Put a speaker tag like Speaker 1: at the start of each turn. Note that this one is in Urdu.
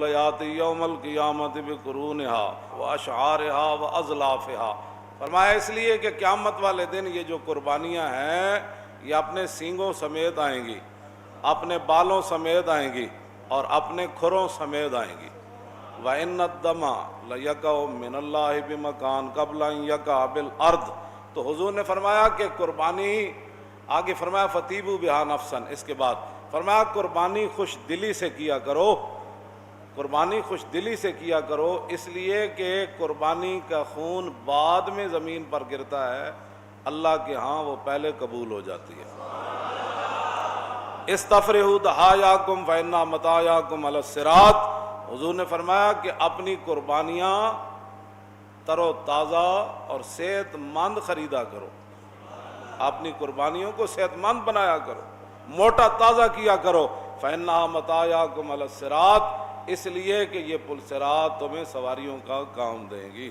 Speaker 1: لیاتی یوم القیامت بقرونہا واشعارہا واضلافہا، فرمایا اس لیے کہ قیامت والے دن یہ جو قربانیاں ہیں یہ اپنے سینگوں سمیت آئیں گی، اپنے بالوں سمیت آئیں گی اور اپنے کھروں سمیت آئیں گی۔ وَإِنَّ الدَّمَ لَيَقَعُ مِنَ اللَّهِ بِمَكَانٍ قَبْلَ أَن يَقَعَ بِالْأَرْضِ، تو حضور نے فرمایا کہ قربانی، آگے فرمایا فَطِيبُوا بِهَا نَفْسًا، اس کے بعد فرمایا قربانی خوش دلی سے کیا کرو، قربانی خوش دلی سے کیا کرو، اس لیے کہ قربانی کا خون بعد میں زمین پر گرتا ہے، اللہ کے ہاں وہ پہلے قبول ہو جاتی ہے۔ استفرحوا ضحایاکم فإن مطایاکم علی الصراط، حضور نے فرمایا کہ اپنی قربانیاں تر و تازہ اور صحت مند خریدا کرو، اپنی قربانیوں کو صحت مند بنایا کرو، موٹا تازہ کیا کرو، فإنہا مطایاکم علی الصراط، اس لیے کہ یہ پل صراط تمہیں سواریوں کا کام دیں گی۔